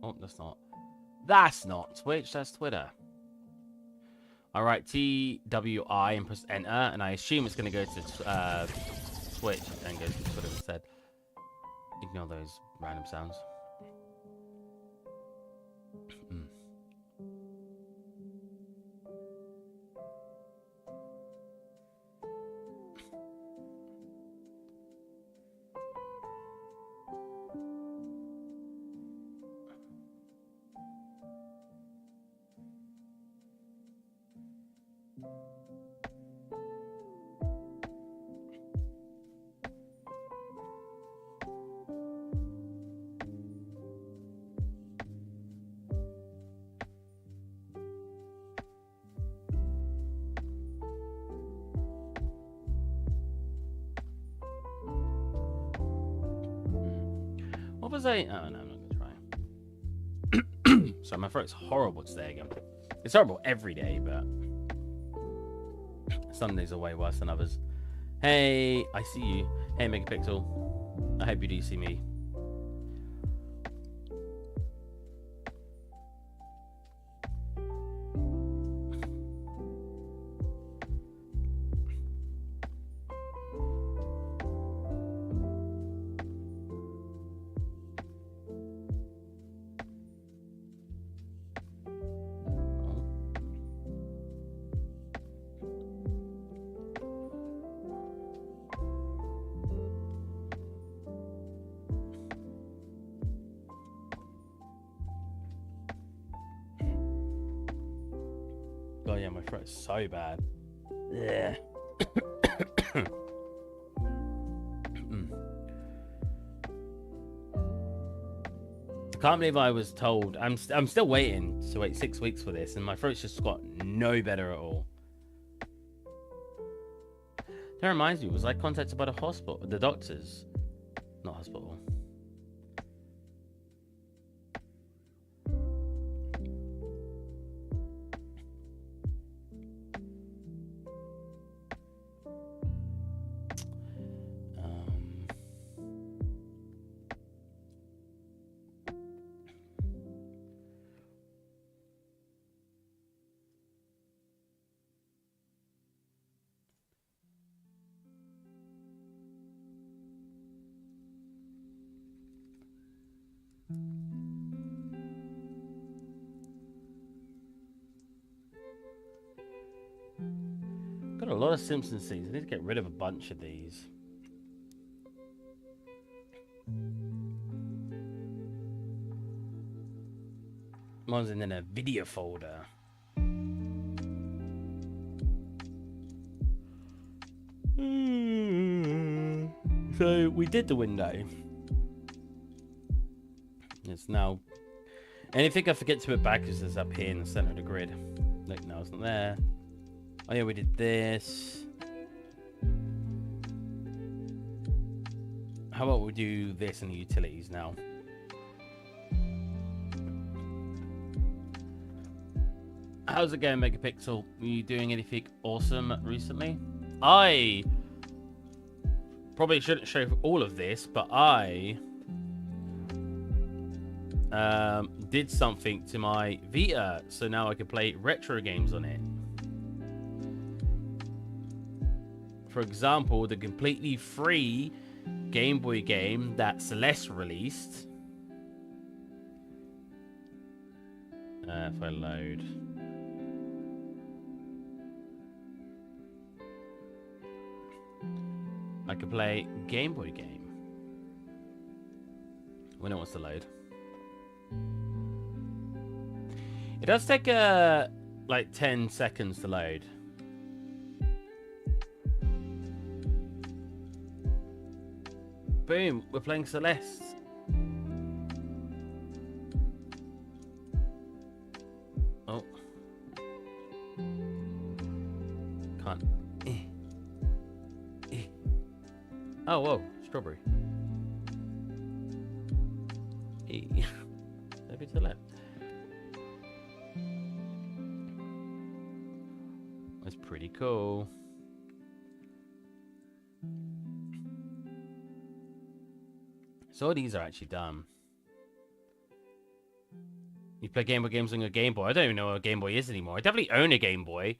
Oh, that's not. That's not Twitch. That's Twitter. All right, TWI and press enter, and I assume it's going to go to Twitch and go to Twitter instead. Ignore those random sounds. What was I? Oh, no, I'm not going to try. Sorry, my throat's horrible today again. It's horrible every day, but some days are way worse than others. Hey, I see you. Hey, Megapixel. I hope you do see me. Oh yeah, my throat's so bad. Yeah. I can't believe I was told. I'm still waiting to wait 6 weeks for this, and my throat's just got no better at all. That reminds me, was I contacted by the hospital, the doctors? Not hospital. Got a lot of Simpsons scenes. I need to get rid of a bunch of these. One's in a video folder. So we did the window. It's now. Anything I forget to put back is this up here in the center of the grid. Look, no, it's not there. Oh yeah, we did this. How about we do this in the utilities now? How's it going, Megapixel? Are you doing anything awesome recently? I probably shouldn't show all of this, but I did something to my Vita, so now I can play retro games on it. For example, the completely free Game Boy game that Celeste released. If I load. I can play Game Boy game. When it wants to load. It does take like 10 seconds to load. Boom, we're playing Celeste. Oh. Can't. Oh, whoa, strawberry. Maybe to the left. pretty cool. So all these are actually done. You play Game Boy games on your Game Boy. I don't even know what a Game Boy is anymore. I definitely own a Game Boy.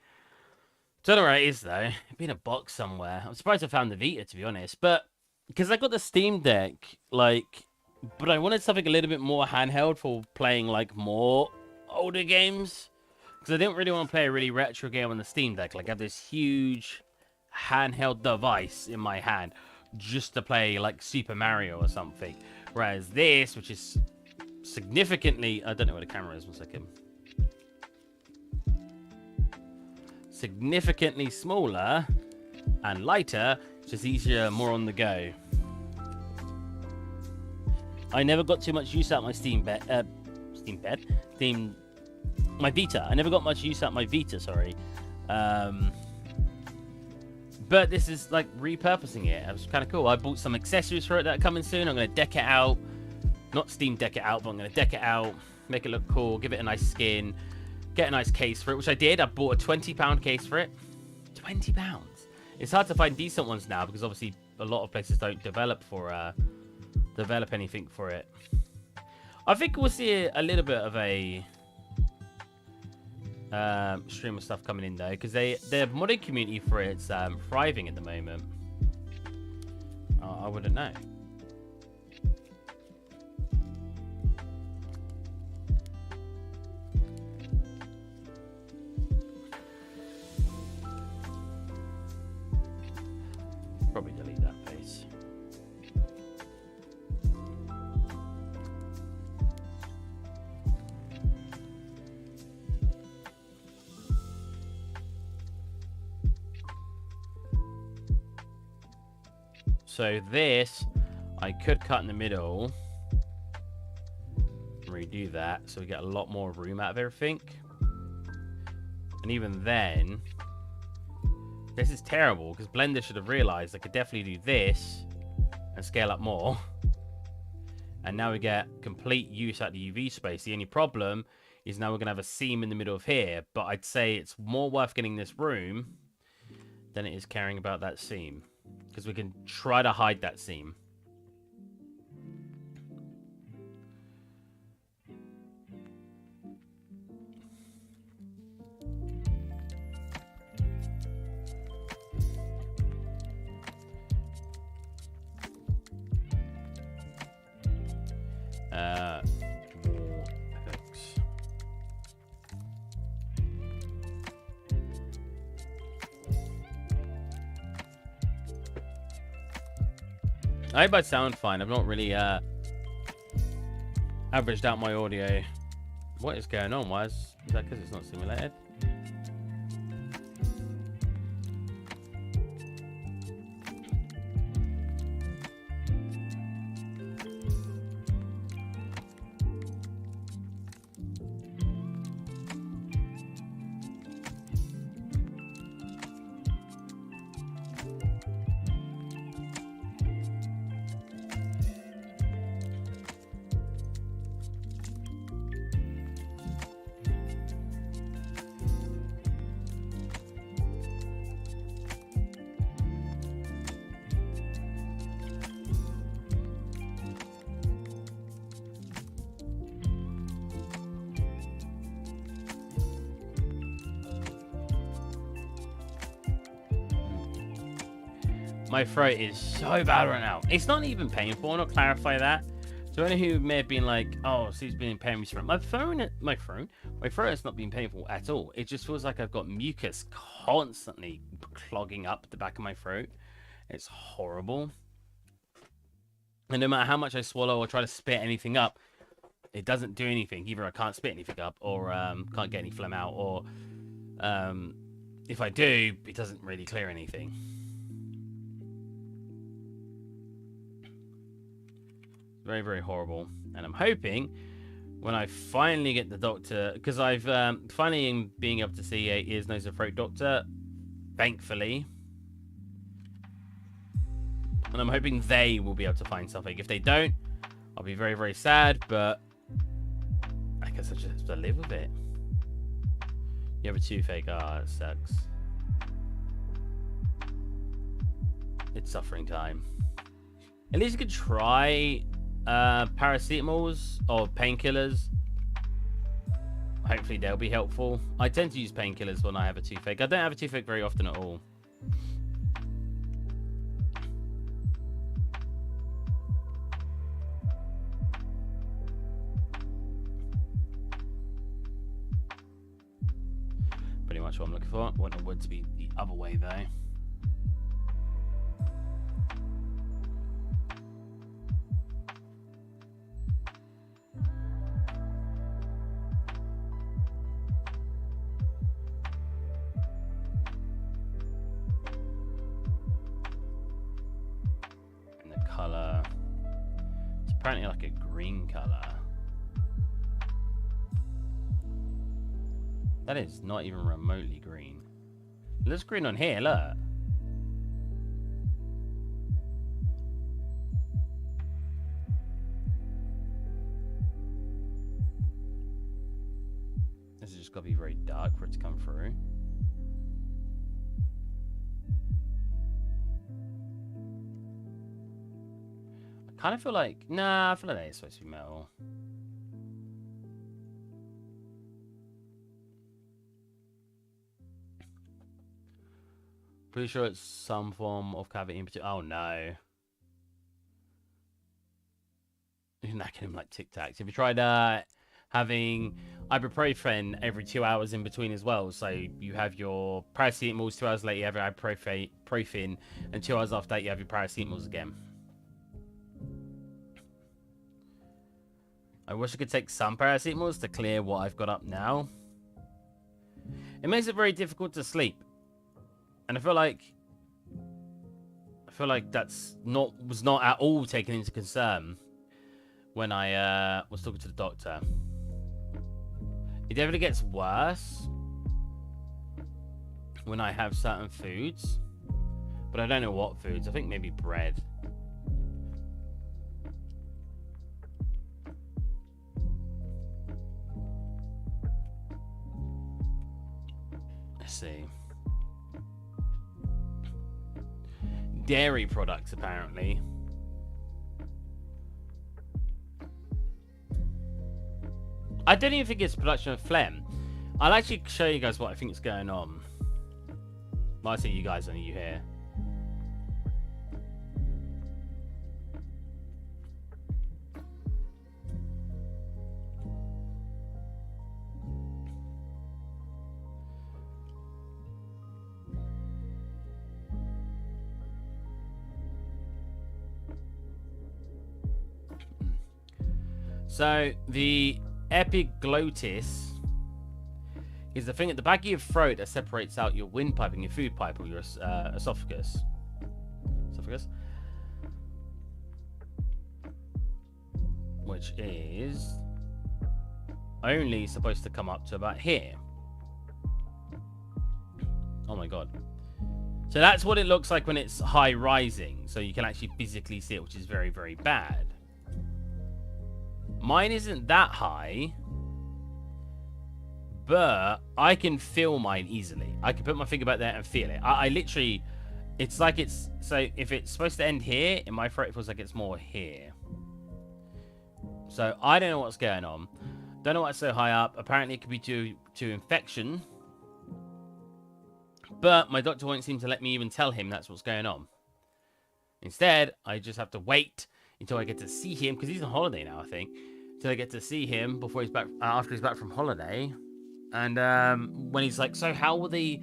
Don't know where it is, though. It'd be in a box somewhere. I'm surprised I found the Vita, to be honest. But, because I got the Steam Deck, like... But I wanted something a little bit more handheld for playing, like, more older games. Because I didn't really want to play a really retro game on the Steam Deck. Like, I have this huge handheld device in my hand just to play, like, Super Mario or something. Whereas this, which is significantly... I don't know where the camera is. 1 second. Significantly smaller and lighter, just easier, more on the go. I never got too much use out my my Vita. I never got much use out my Vita, sorry. But this is like repurposing it. It was kind of cool. I bought some accessories for it that are coming soon. I'm going to deck it out. Not Steam Deck it out, but I'm going to deck it out, make it look cool, give it a nice skin. Get a nice case for it, which I did. I bought a £20 case for it. £20. It's hard to find decent ones now because obviously a lot of places don't develop anything for it. I think we'll see a little bit of a stream of stuff coming in though, because the modding community for it's thriving at the moment. I wouldn't know. Probably delete that face. So this, I could cut in the middle. Redo that, so we get a lot more room out of everything. And even then... This is terrible, because Blender should have realized I could definitely do this and scale up more. And now we get complete use out of the UV space. The only problem is now we're going to have a seam in the middle of here. But I'd say it's more worth getting this room than it is caring about that seam. Because we can try to hide that seam. More hooks. I hope I sound fine. I've not really averaged out my audio. What is going on? Why is that because it's not simulated? My throat is so bad right now. It's not even painful. I'll not clarify that. So anyone who may have been like, oh, Steve's been in pain with my throat. My throat has not been painful at all. It just feels like I've got mucus constantly clogging up the back of my throat. It's horrible. And no matter how much I swallow or try to spit anything up, it doesn't do anything. Either I can't spit anything up or can't get any phlegm out, or if I do, it doesn't really clear anything. Very, very horrible. And I'm hoping when I finally get the doctor, because I've finally being able to see a ears, nose, and throat doctor, thankfully. And I'm hoping they will be able to find something. If they don't, I'll be very, very sad, but I guess I just have to live with it. You have a toothache. Ah, it sucks. It's suffering time. At least you could try paracetamols or painkillers. Hopefully they'll be helpful. I tend to use painkillers when I have a toothache. I don't have a toothache very often at all. Pretty much what I'm looking for. I want the wood to be the other way though. Color. It's apparently like a green color. That is not even remotely green. It looks green on here, look. This has just got to be very dark for it to come through. Kind of feel like, nah, I feel like that is supposed to be metal. Pretty sure it's some form of cavity in particular. Oh no. You're knacking him like Tic Tacs. Have you tried having ibuprofen every 2 hours in between as well? So you have your paracetamols, 2 hours later you have your ibuprofen, and 2 hours after that you have your paracetamols again. I wish I could take some paracetamols to clear what I've got up now. It makes it very difficult to sleep. And I feel like that's was not at all taken into concern when I was talking to the doctor. It definitely gets worse when I have certain foods, but I don't know what foods. I think maybe bread. Let's see. Dairy products, apparently. I don't even think it's production of phlegm. I'll actually show you guys what I think is going on. Well, I see you guys, only you here. So, the epiglottis is the thing at the back of your throat that separates out your windpipe and your food pipe, or your esophagus. Which is only supposed to come up to about here. Oh my god. So that's what it looks like when it's high rising. So you can actually physically see it, which is very, very bad. Mine isn't that high, but I can feel mine easily. I can put my finger back there and feel it. I literally, it's like it's, so if it's supposed to end here, in my throat it feels like it's more here. So I don't know what's going on. Don't know why it's so high up. Apparently it could be due to infection. But my doctor won't seem to let me even tell him that's what's going on. Instead, I just have to wait until I get to see him, because he's on holiday now, I think. Until I get to see him before he's back, after he's back from holiday. And when he's like, so how will they...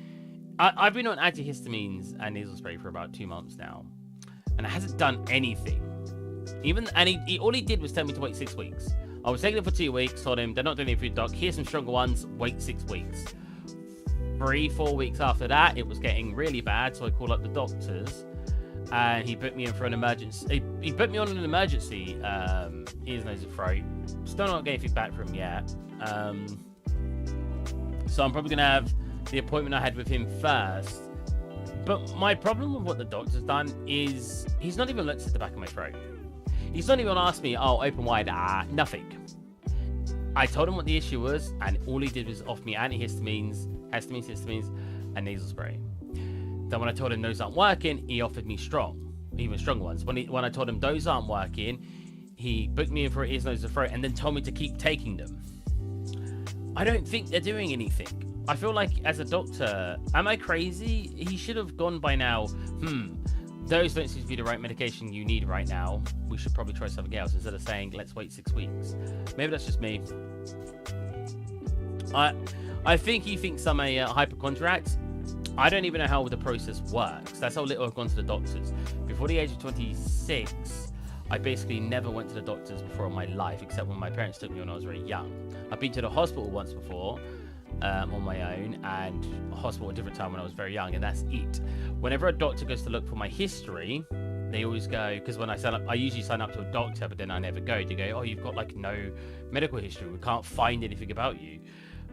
I've been on antihistamines and nasal spray for about 2 months now. And it hasn't done anything. All he did was tell me to wait 6 weeks. I was taking it for 2 weeks, told him, they're not doing anything for you, doc. Here's some stronger ones, wait 6 weeks. 3-4 weeks after that, it was getting really bad, so I called up the doctors. And he put me in for an emergency. He put me on an emergency ears, nose, and throat. Still not getting feedback from him yet. So I'm probably going to have the appointment I had with him first. But my problem with what the doctor's done is he's not even looked at the back of my throat. He's not even asked me, oh, open wide, nothing. I told him what the issue was, and all he did was offer me antihistamines, histamines, and nasal spray. Then when I told him those aren't working, he offered me strong, even stronger ones. When I told him those aren't working, he booked me in for ears, nose, and throat, and then told me to keep taking them. I don't think they're doing anything. I feel like as a doctor, am I crazy? He should have gone by now. Those don't seem to be the right medication you need right now. We should probably try something else instead of saying, let's wait 6 weeks. Maybe that's just me. I think he thinks I'm a hypochondriac. I don't even know how the process works. That's how little I've gone to the doctors. Before the age of 26, I basically never went to the doctors before in my life, except when my parents took me when I was very young. I've been to the hospital once before, on my own, and a hospital at a different time when I was very young, and that's it. Whenever a doctor goes to look for my history, they always go, because when I sign up, I usually sign up to a doctor, but then I never go. They go, oh, you've got like no medical history. We can't find anything about you.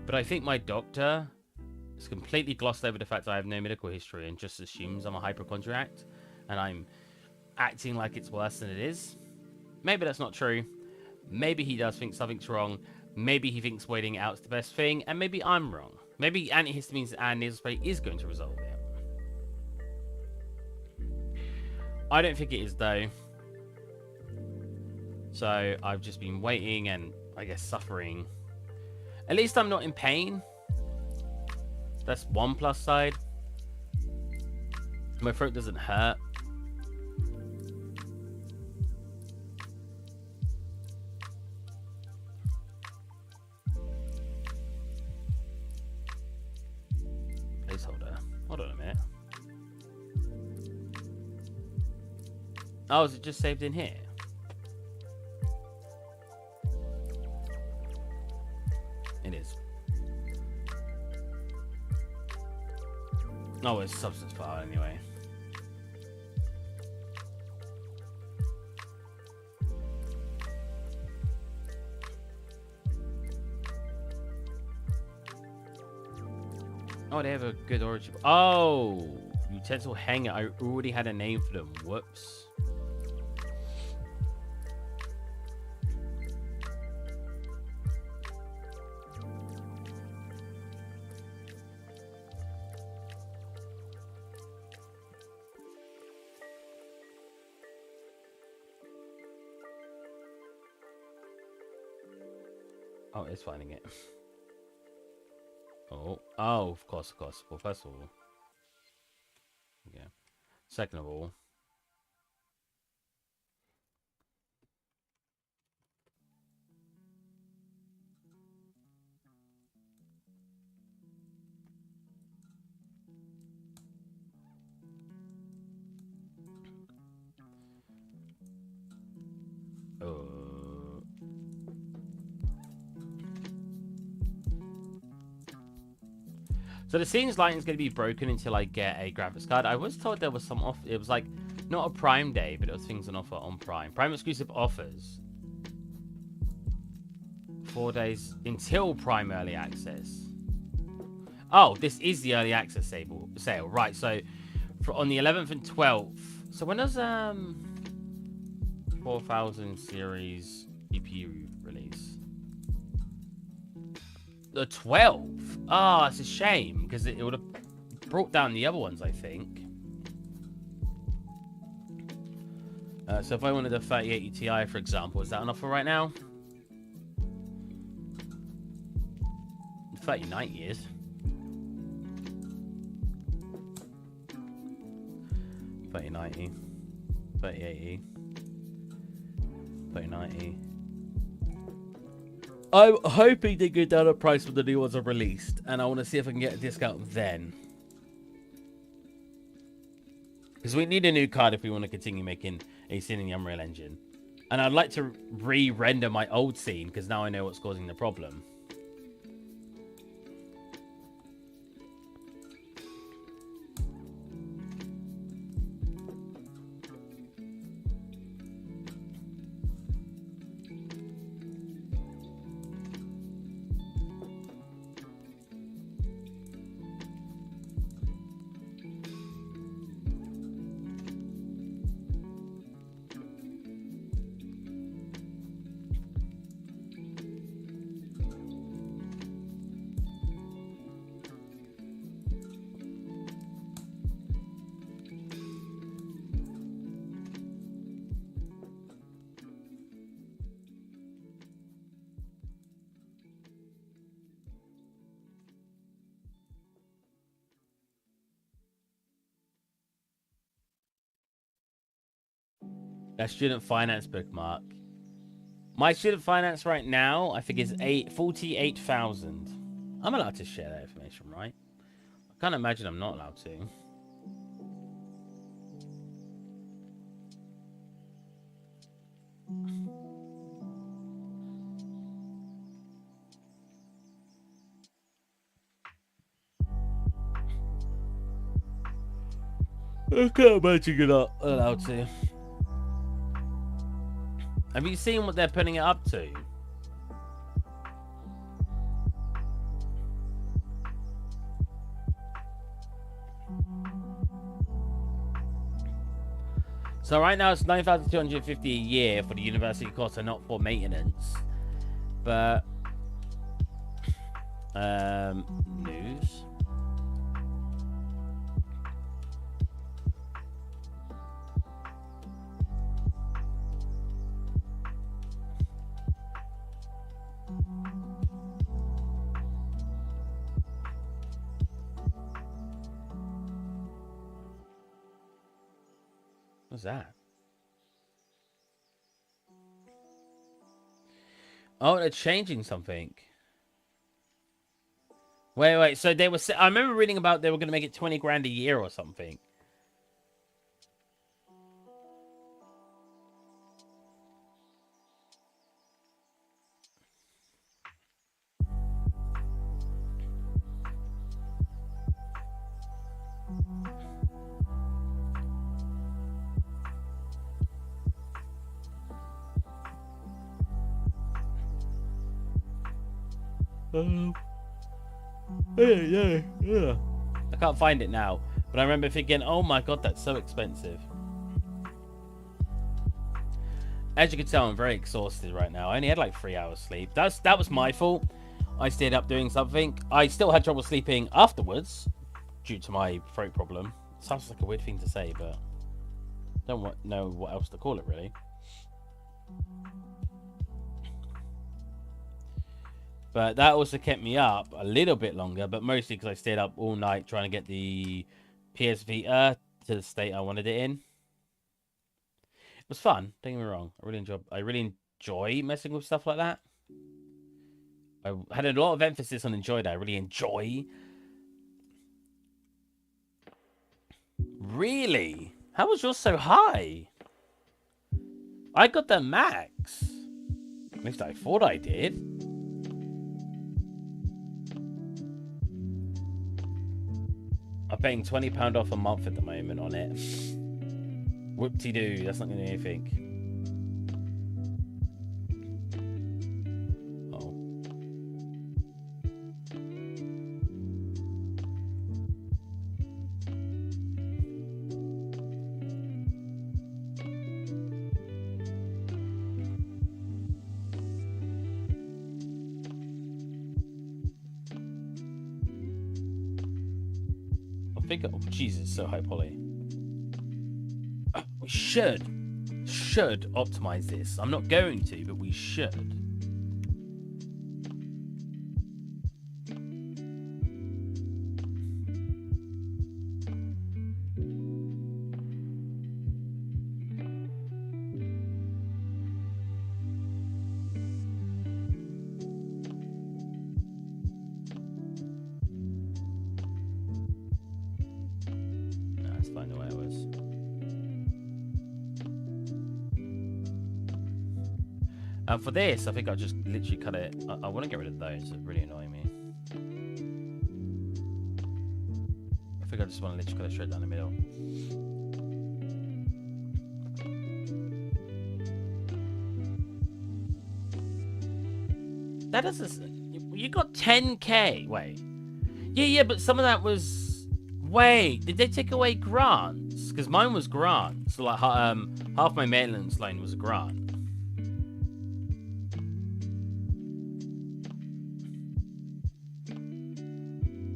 But I think my doctor has completely glossed over the fact that I have no medical history and just assumes I'm a hypochondriac, and I'm acting like it's worse than it is. Maybe that's not true. Maybe he does think something's wrong. Maybe he thinks waiting it out's the best thing, and maybe I'm wrong. Maybe antihistamines and nasal spray is going to resolve it. I don't think it is, though. So I've just been waiting and, I guess, suffering. At least I'm not in pain. That's one plus side. My throat doesn't hurt. Placeholder. Hold on a minute. Oh, is it just saved in here? It is. Oh, it's a substance file anyway. Oh, they have a good origin. Oh, utensil hanger. I already had a name for them. Whoops. Oh, it's finding it. Oh, of course. Well, first of all, yeah. Second of all, so the scene's lighting is going to be broken until I get a graphics card. I was told there was some off. It was like not a Prime Day, but it was things on offer on Prime. Prime exclusive offers. 4 days until Prime Early Access. Oh, this is the Early Access sale. Right, so on the 11th and 12th. So when does 4000 series GPU release? The 12th? Oh, it's a shame, because it would have brought down the other ones, I think. So if I wanted a 3080 Ti, for example, is that an offer right now? 3090 is. 3090. 3080. 3090. I'm hoping they go down in price when the new ones are released, and I want to see if I can get a discount then. Because we need a new card if we want to continue making a scene in the Unreal Engine. And I'd like to re-render my old scene, because now I know what's causing the problem. A student finance bookmark. My student finance right now, I think, is 48,000. I'm allowed to share that information, right? I can't imagine I'm not allowed to. I can't imagine you're not allowed to. Have you seen what they're putting it up to? So right now it's 9,250 a year for the university costs, and not for maintenance. But news. What's that? Oh, they're changing something. Wait. So they were. I remember reading about they were going to make it 20 grand a year or something. Yeah. I can't find it now, but I remember thinking, oh my god, that's so expensive. As you can tell, I'm very exhausted right now. I only had like 3 hours sleep. That was my fault. I stayed up doing something. I still had trouble sleeping afterwards due to my throat problem. Sounds like a weird thing to say, but I don't know what else to call it, really. But that also kept me up a little bit longer, but mostly because I stayed up all night trying to get the PS Vita to the state I wanted it in. It was fun, don't get me wrong. I really enjoy messing with stuff like that. I had a lot of emphasis on enjoy that. I really enjoy. Really? How was yours so high? I got the max. At least I thought I did. I'm paying £20 off a month at the moment on it. Whoop-de-doo, that's not going to do anything. Oh. I think, oh, Jesus, so high poly. We should optimize this. I'm not going to, but we should. That's fine the way it was. And for this, I think I'll just literally cut it. I want to get rid of those. It's really annoying me. I think I just want to literally cut it straight down the middle. That doesn't... You got 10k. Wait. Yeah, but some of that was... Wait, did they take away grants? Because mine was grants. So like, half my maintenance line was a grant.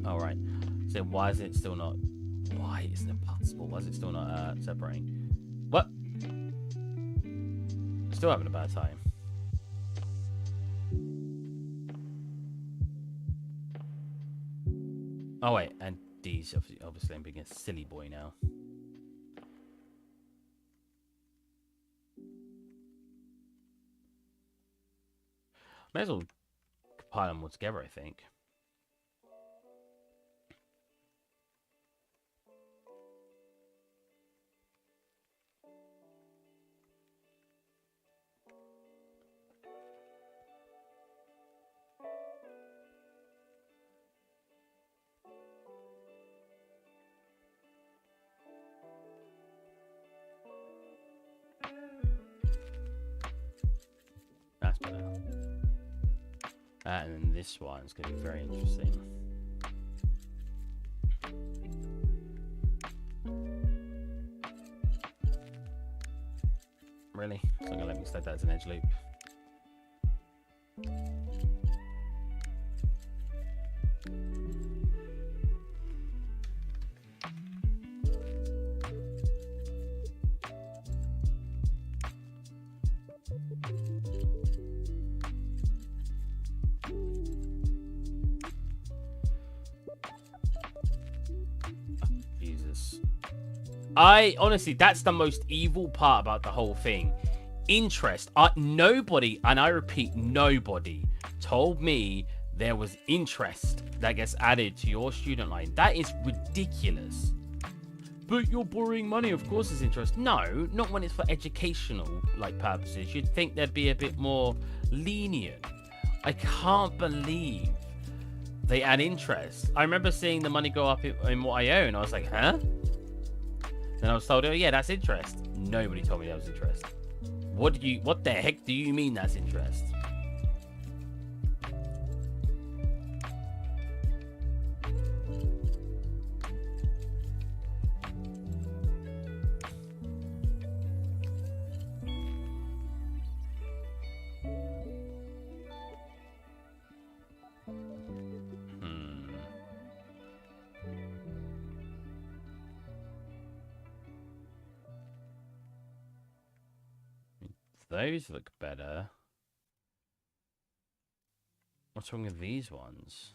Alright. So why is it still not... Why isn't it possible? Why is it still not separating? What? Still having a bad time. Oh wait, and D's obviously I'm being a silly boy now. May as well compile them all together, I think. That's better. And then this one's going to be very interesting. Really? It's not going to let me set that as an edge loop. I honestly, that's the most evil part about the whole thing. Interest. Nobody, and I repeat, nobody told me there was interest that gets added to your student line. That is ridiculous. But you're borrowing money, of course it's interest. No, not when it's for educational purposes. You'd think there'd be a bit more lenient. I can't believe they add interest. I remember seeing the money go up in what I own. I was like, huh? Then I was told, oh yeah, that's interest. Nobody told me that was interest. What the heck do you mean that's interest? Those look better. What's wrong with these ones?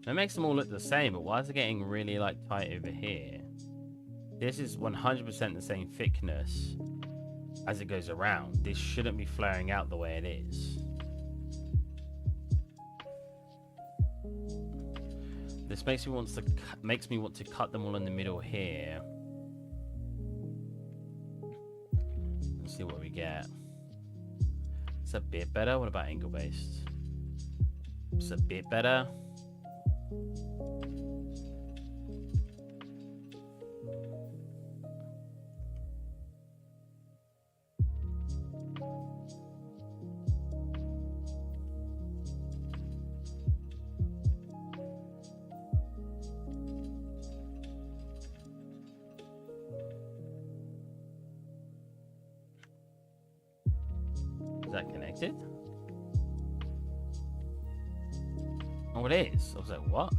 It makes them all look the same, but why is it getting really tight over here? This is 100% the same thickness as it goes around. This shouldn't be flaring out the way it is. This makes me want to cut them all in the middle here. Let's see what we get. It's a bit better. What about angle based? It's a bit better. Is that connected? Oh, it is. I was like, what?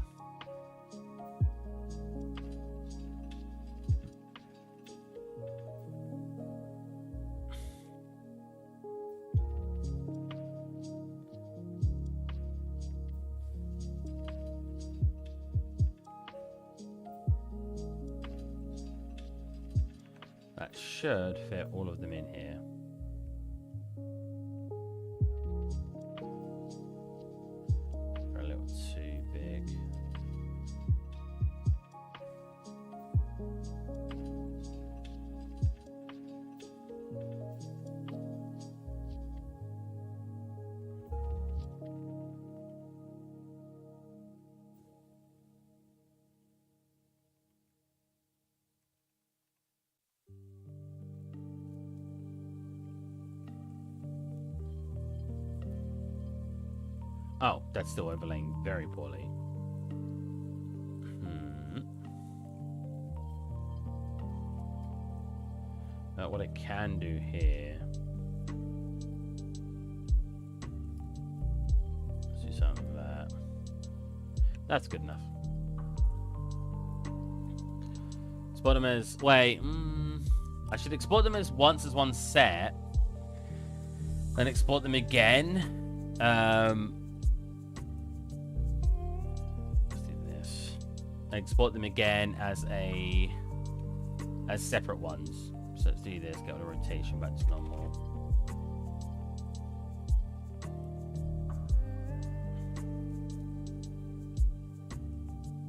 That should fit all of them in here. They're a little too big. Oh, that's still overlaying very poorly. What it can do here. Let's do something with that. That's good enough. export them as... Wait. I should export them as once as one set. Then export them again. Let's do this. Export them again as separate ones. So let's do this. Get the rotation back to normal.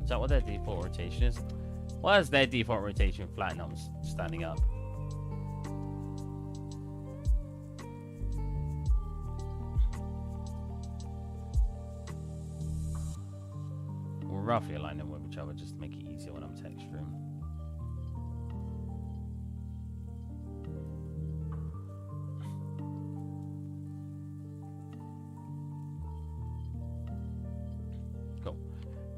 Is that what their default rotation is? Why is their default rotation flat and I'm standing up? We'll roughly align them with each other just to make it easier when I'm texturing.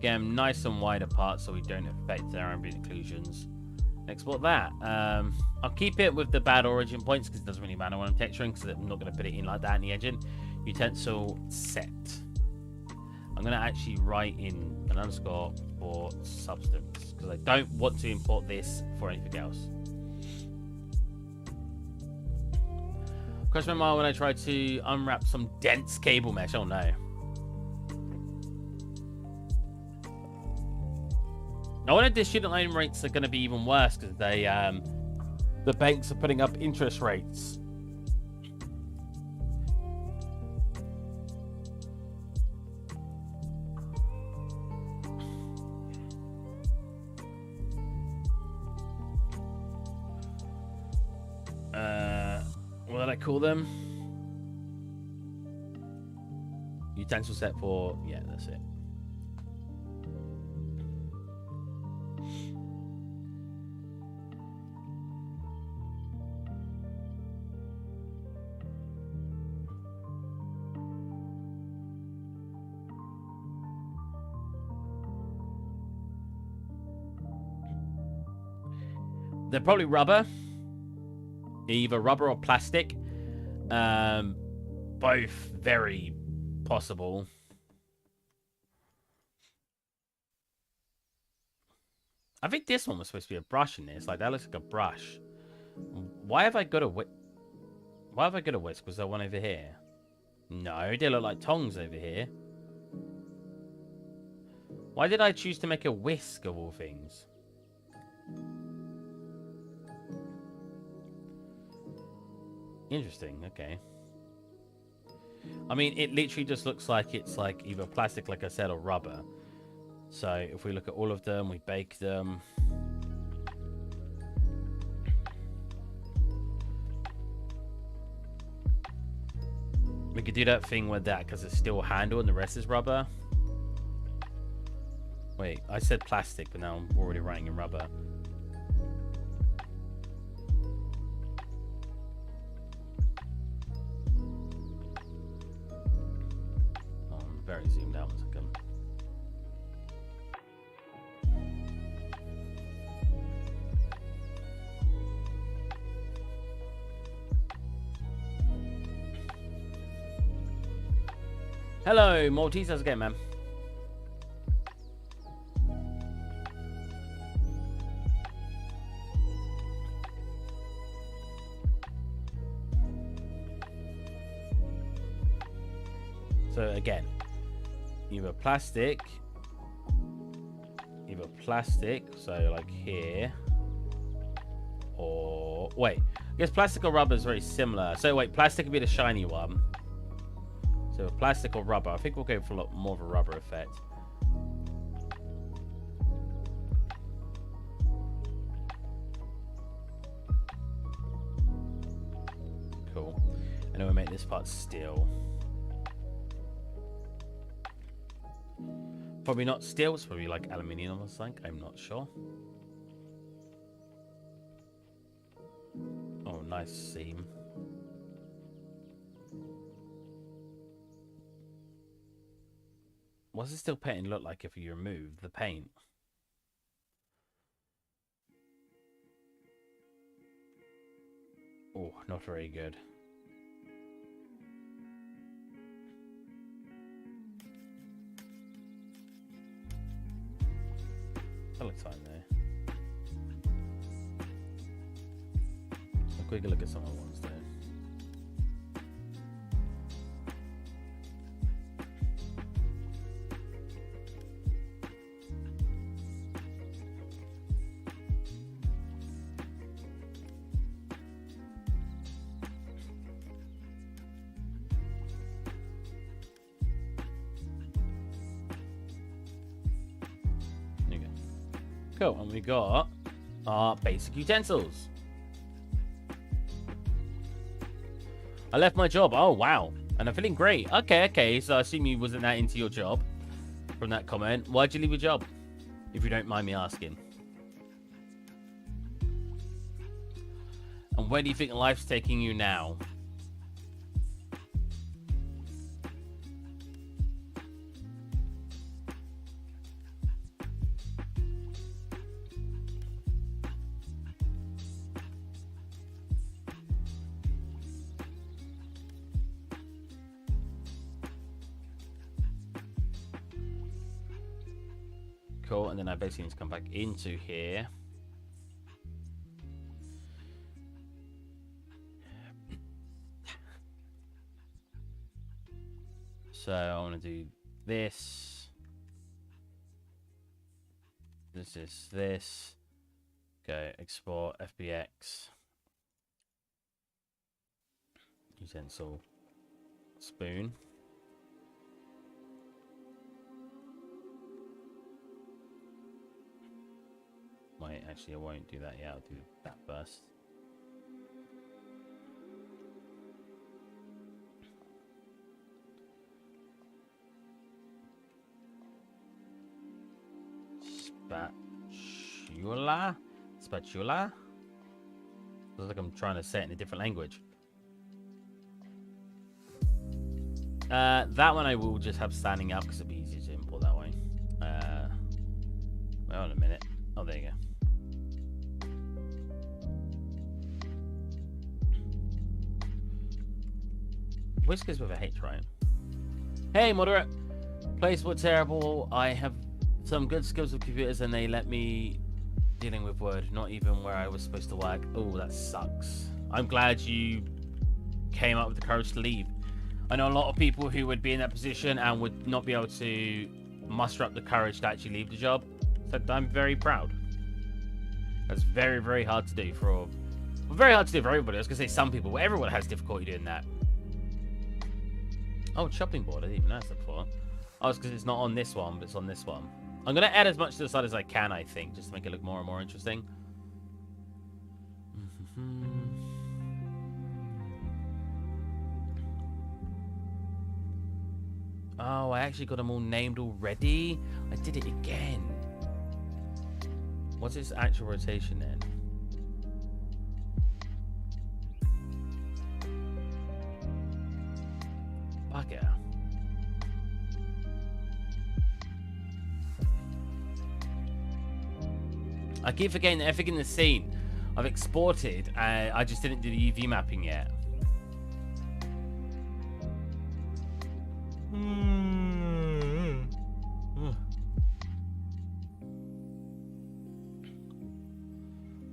Get them nice and wide apart so we don't affect their ambient occlusions. Export that. I'll keep it with the bad origin points because it doesn't really matter when I'm texturing because I'm not going to put it in like that in the engine. Utensil set. I'm going to actually write in an underscore for substance because I don't want to import this for anything else. Question mark when I try to unwrap some dense cable mesh. Oh no. I wonder if the student loan rates are going to be even worse because they, the banks are putting up interest rates. What did I call them? Utensil set for, yeah, that's it. They're probably rubber. Either rubber or plastic. Both very possible. I think this one was supposed to be a brush in this. Like, that looks like a brush. Why have I got a whisk? Why have I got a whisk? Was there one over here? No, they look like tongs over here. Why did I choose to make a whisk of all things? Interesting, okay. I mean, it literally just looks like it's like either plastic, like I said, or rubber. So if we look at all of them, we bake them. We could do that thing with that because it's still handle and the rest is rubber. Wait, I said plastic, but now I'm already writing in rubber. Very zoomed out. 1 second. Hello, Maltese. How's it going, man? So again, either plastic, so like here, or wait, I guess plastic or rubber is very similar. So wait, plastic would be the shiny one. So plastic or rubber, I think we'll go for a lot more of a rubber effect. Cool. And then we'll make this part steel. Probably not steel, it's probably like aluminium or something, I'm not sure. Oh, nice seam. What's the steel painting look like if you remove the paint? Oh, not very good. That looks fine there. quick look at some other ones, though. There you go. Cool, and we got our basic utensils. I left my job. Oh, wow. And I'm feeling great. Okay. So I assume you wasn't that into your job from that comment. Why'd you leave your job? If you don't mind me asking. And where do you think life's taking you now? Cool, and then I basically need to come back into here. So I want to do this. This. Go export FBX. Utensil. Spoon. Wait, actually I won't do that yet. I'll do that first. Spatula. Looks like I'm trying to say it in a different language. That one I will just have standing up because it'll be easier to import that way. Wait on a minute. Oh, there you go. Whiskers with a H, right? Hey, moderate. Place were terrible. I have some good skills with computers and they let me dealing with Word, not even where I was supposed to work. Oh, that sucks. I'm glad you came up with the courage to leave. I know a lot of people who would be in that position and would not be able to muster up the courage to actually leave the job. So I'm very proud. That's very, very hard to do for very hard to do for everybody. I was going to say some people, but everyone has difficulty doing that. Oh, chopping board. I didn't even notice that before. Oh, it's because it's not on this one, but it's on this one. I'm going to add as much to the side as I can, I think, just to make it look more and more interesting. Oh, I actually got them all named already. I did it again. What's its actual rotation then? Bugger. I keep forgetting everything in the scene. I've exported. I just didn't do the UV mapping yet.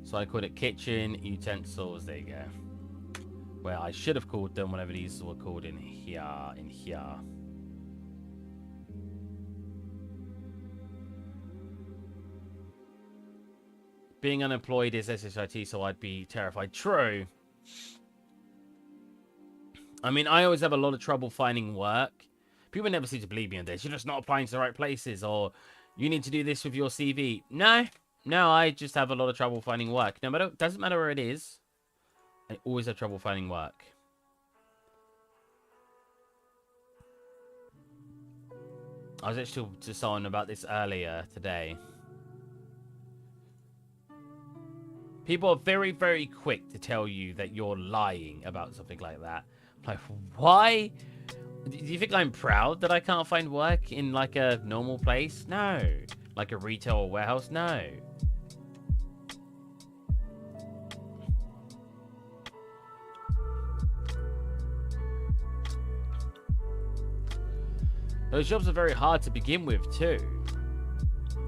So I called it kitchen utensils. There you go. Well, I should have called them whenever these were called in here. Being unemployed is SHIT, so I'd be terrified. True. I mean, I always have a lot of trouble finding work. People never seem to believe me on this. You're just not applying to the right places, or you need to do this with your CV. No, I just have a lot of trouble finding work. No matter, doesn't matter where it is. I always have trouble finding work. I was actually talking to someone about this earlier today. People are very, very quick to tell you that you're lying about something like that. Like, why? Do you think I'm proud that I can't find work in, like, a normal place? No. Like a retail or warehouse? No. Those jobs are very hard to begin with, too.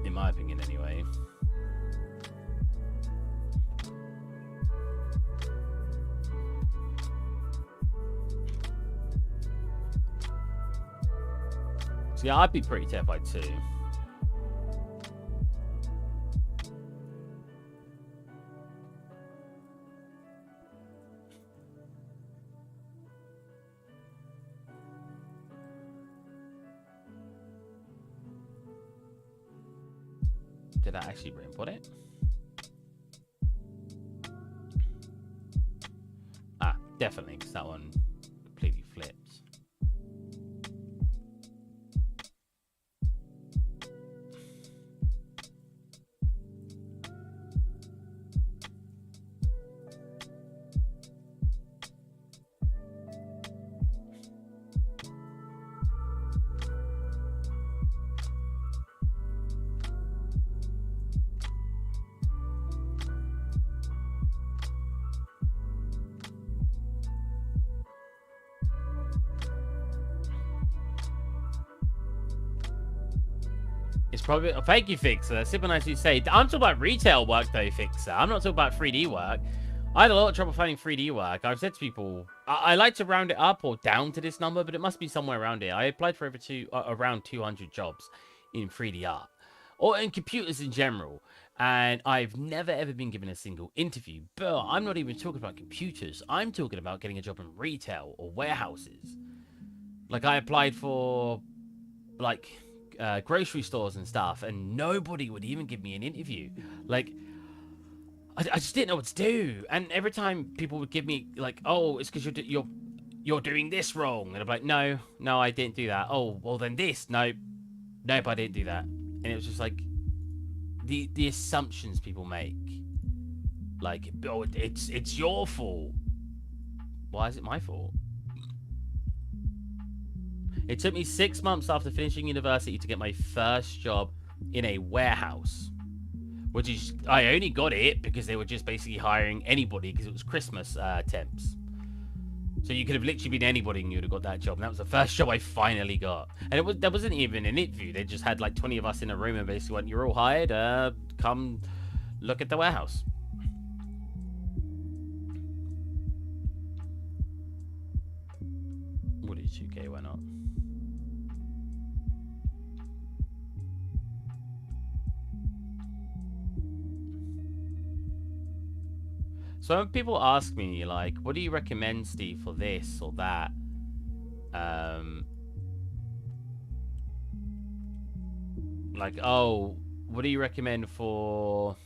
In my opinion, anyway. So yeah, I'd be pretty terrified too. Did I actually re-input it? Ah, definitely, because that one completely flipped. It's probably thank you, Fixer. Super nice you say. I'm talking about retail work though, Fixer. I'm not talking about 3D work. I had a lot of trouble finding 3D work. I've said to people, I like to round it up or down to this number, but it must be somewhere around here. I applied for around 200 jobs in 3D art or in computers in general, and I've never ever been given a single interview. But I'm not even talking about computers. I'm talking about getting a job in retail or warehouses. Like I applied for, like, grocery stores and stuff, and nobody would even give me an interview. Like, I just didn't know what to do. And every time people would give me like, oh, it's because you're doing this wrong, and I'm like, no, I didn't do that. Oh, well then this, nope, I didn't do that. And it was just like the assumptions people make, like, oh, it's your fault. Why is it my fault? It took me 6 months after finishing university to get my first job in a warehouse. Which is, I only got it because they were just basically hiring anybody because it was Christmas temps. So you could have literally been anybody and you would have got that job. And that was the first job I finally got. And there wasn't even an interview. They just had like 20 of us in a room and basically went, you're all hired, come look at the warehouse. What is 2K, why not? So when people ask me, like, what do you recommend, Steve, for this or that? Like, oh, what do you recommend for...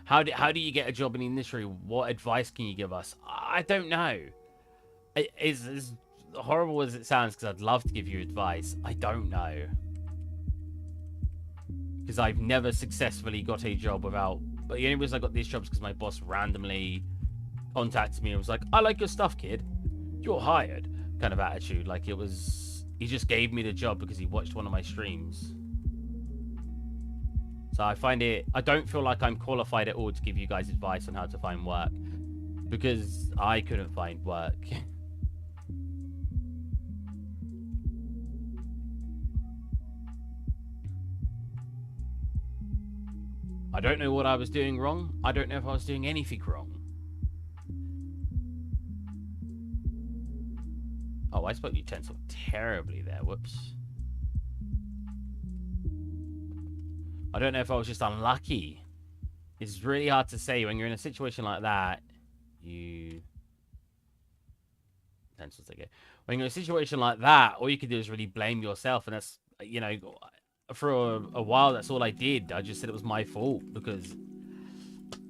How do you get a job in the industry? What advice can you give us? I don't know. It's as horrible as it sounds, because I'd love to give you advice. I don't know. Because I've never successfully got a job without... But the only reason I got these jobs because my boss randomly contacted me and was like, I like your stuff, kid. You're hired. Kind of attitude. Like, it was... He just gave me the job because he watched one of my streams. So I find it... I don't feel like I'm qualified at all to give you guys advice on how to find work. Because I couldn't find work. I don't know what I was doing wrong. I don't know if I was doing anything wrong. Oh, I spoke utensil terribly there. Whoops. I don't know if I was just unlucky. It's really hard to say when you're in a situation like that. Utensils, okay. When you're in a situation like that, all you can do is really blame yourself, and that's, you know, for a while, that's all I did. I just said it was my fault because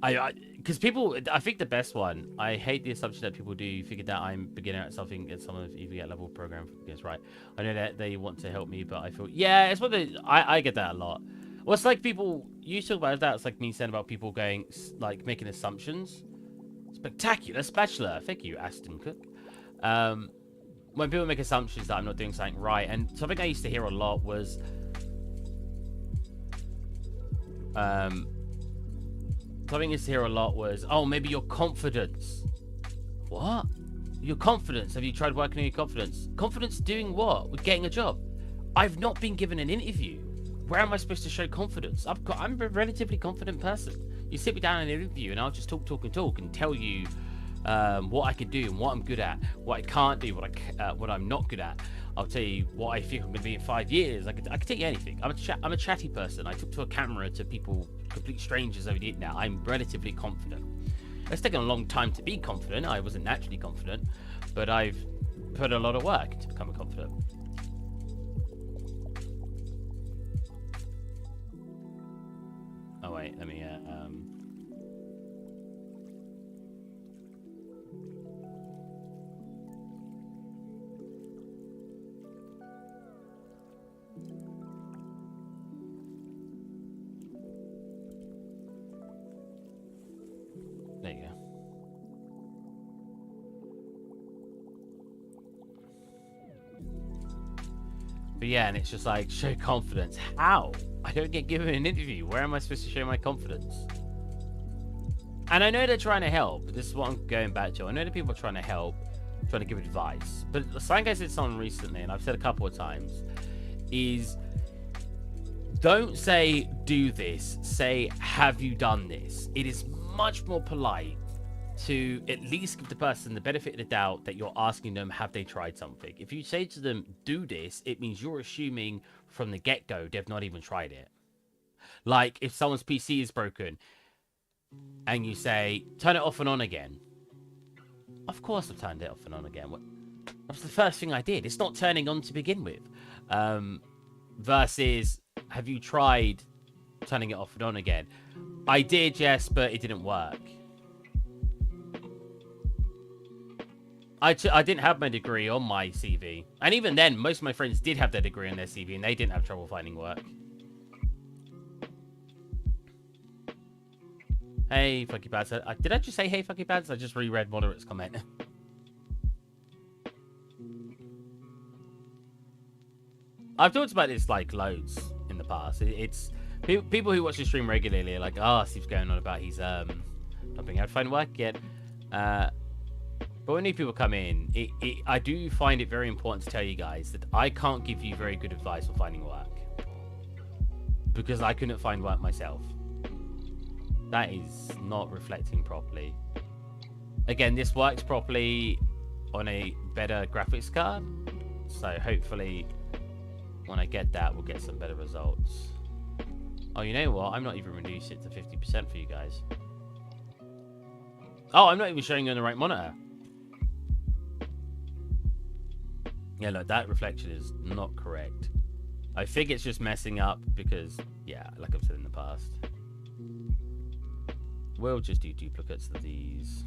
because people, I think the best one, I hate the assumption that people do figure that I'm beginner at something and someone even get level program gets right. I know that they want to help me, but I feel, yeah, it's what I get that a lot. Well, it's like people, you talk about that, it's like me saying about people going, like, making assumptions. Spectacular spatula. Thank you, Aston Cook. When people make assumptions that I'm not doing something right, and something I used to hear a lot was, oh, maybe your confidence. What? Your confidence? Have you tried working on your confidence? Confidence doing what? With getting a job? I've not been given an interview. Where am I supposed to show confidence? I'm a relatively confident person. You sit me down in an interview and I'll just talk and tell you what I can do and what I'm good at, what I can't do, what I'm not good at. I'll tell you what I think I'm going to be in 5 years. I could tell you anything. I'm a chatty person. I talk to a camera to people, complete strangers over the internet. I'm relatively confident. It's taken a long time to be confident. I wasn't naturally confident, but I've put a lot of work to become confident. Oh wait, let me there you go. But yeah, and it's just like, show confidence. How? I don't get given an interview. Where am I supposed to show my confidence? And I know they're trying to help. This is what I'm going back to. I know that people are trying to help, trying to give advice. But something I said to someone recently, and I've said a couple of times, is don't say, do this. Say, have you done this? It is much more polite to at least give the person the benefit of the doubt that you're asking them, have they tried something? If you say to them, do this, it means you're assuming from the get-go they've not even tried it. Like, if someone's PC is broken and you say, turn it off and on again. Of course I've turned it off and on again. That's the first thing I did. It's not turning on to begin with. Versus, have you tried turning it off and on again? I did, yes, but it didn't work. I didn't have my degree on my CV. And even then, most of my friends did have their degree on their CV, and they didn't have trouble finding work. Hey, Funky Pads. Did I just say hey, Funky Pads? I just reread Moderate's comment. I've talked about this, like, loads in the past. It's... People who watch the stream regularly are like, oh, Steve's going on about he's, not being able to find work yet. But when new people come in, I do find it very important to tell you guys that I can't give you very good advice on finding work. Because I couldn't find work myself. That is not reflecting properly. Again, this works properly on a better graphics card. So hopefully, when I get that, we'll get some better results. Oh, you know what? I'm not even reducing it to 50% for you guys. Oh, I'm not even showing you on the right monitor. Yeah, look, that reflection is not correct. I think it's just messing up because, yeah, like I've said in the past. We'll just do duplicates of these.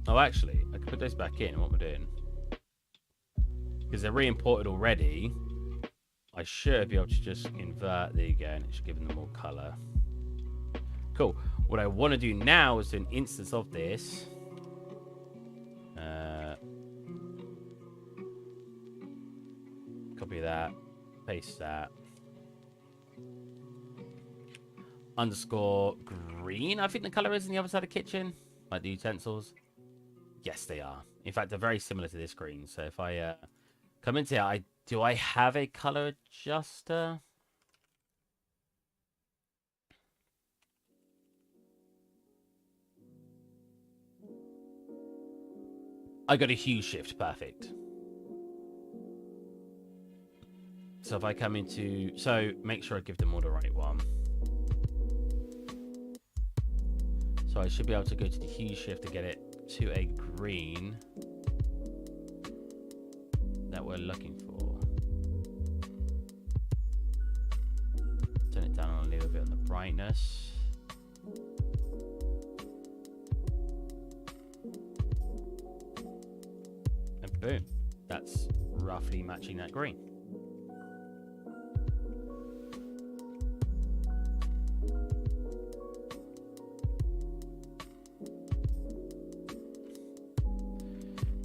Oh, actually, I can put those back in. What we're doing, because they're re-imported already, I should be able to just invert. There you go, and it should give them more color. Cool. What I want to do now is an instance of this. Copy that, paste that. Underscore green, I think the color is on the other side of the kitchen, like the utensils. Yes, they are. In fact, they're very similar to this green. So if I come into here, do I have a color adjuster? I got a hue shift, perfect. So if I come into, so make sure I give them all the right one. So I should be able to go to the hue shift to get it to a green that we're looking for. Turn it down a little bit on the brightness. And boom, that's roughly matching that green.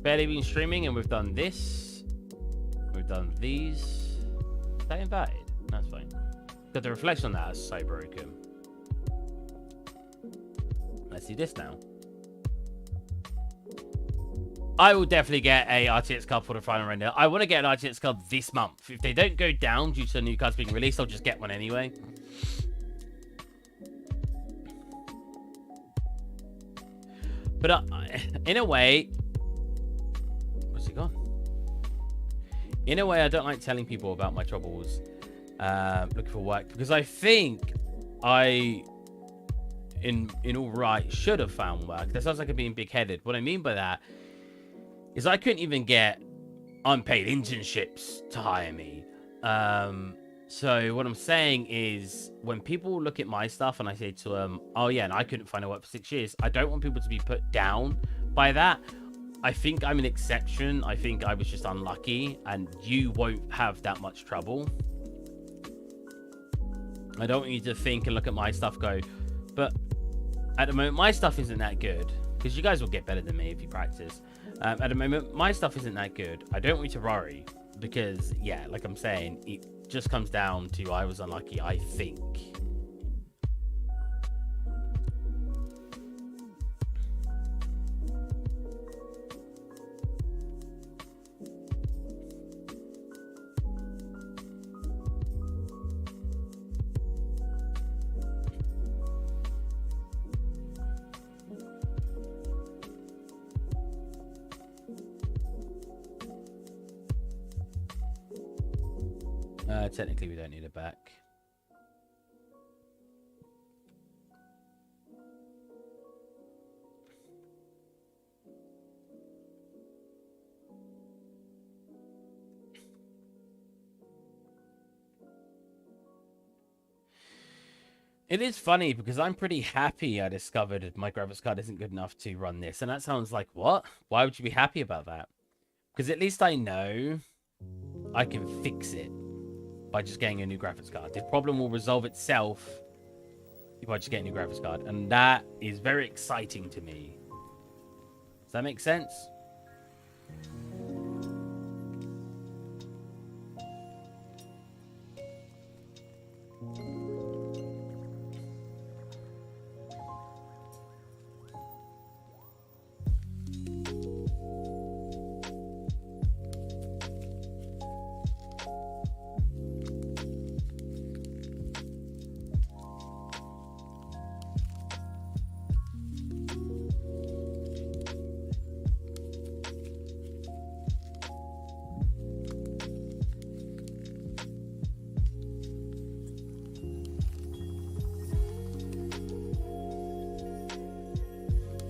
Barely been streaming, and we've done this. We've done these. Is that inverted? That's fine. But the reflection on that is so broken. Let's see this now. I will definitely get a RTX card for the final render. I want to get an RTX card this month. If they don't go down due to new cards being released, I'll just get one anyway. But in a way, where's he gone? In a way, I don't like telling people about my troubles looking for work, because I think I, in all right, should have found work. That sounds like I'm being big-headed. What I mean by that is I couldn't even get unpaid internships to hire me. So what I'm saying is, when people look at my stuff and I say to them, oh yeah, and I couldn't find a work for 6 years, I don't want people to be put down by that. I think I'm an exception. I think I was just unlucky, and you won't have that much trouble. I don't want you to think and look at my stuff, go, but at the moment, my stuff isn't that good, because you guys will get better than me if you practice. At the moment, my stuff isn't that good. I don't want you to worry, because, yeah, like I'm saying, it just comes down to I was unlucky, I think. Technically, we don't need it back. It is funny because I'm pretty happy I discovered my graphics card isn't good enough to run this. And that sounds like, what? Why would you be happy about that? Because at least I know I can fix it by just getting a new graphics card. The problem will resolve itself if I just get a new graphics card. And that is very exciting to me. Does that make sense?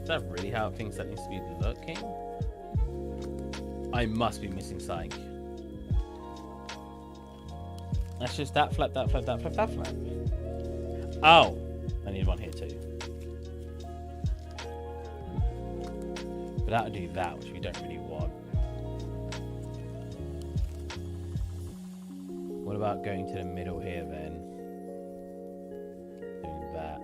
Is that really how it thinks that needs to be looking? I must be missing something. That's just that flap, that flap, that flap, that flap. Oh, I need one here too. But that'll do that, which we don't really want. What about going to the middle here then? Doing that.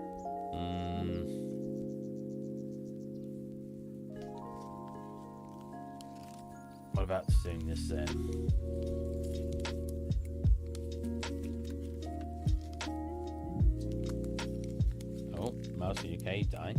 What about doing this then? Oh, mouse in UK, die.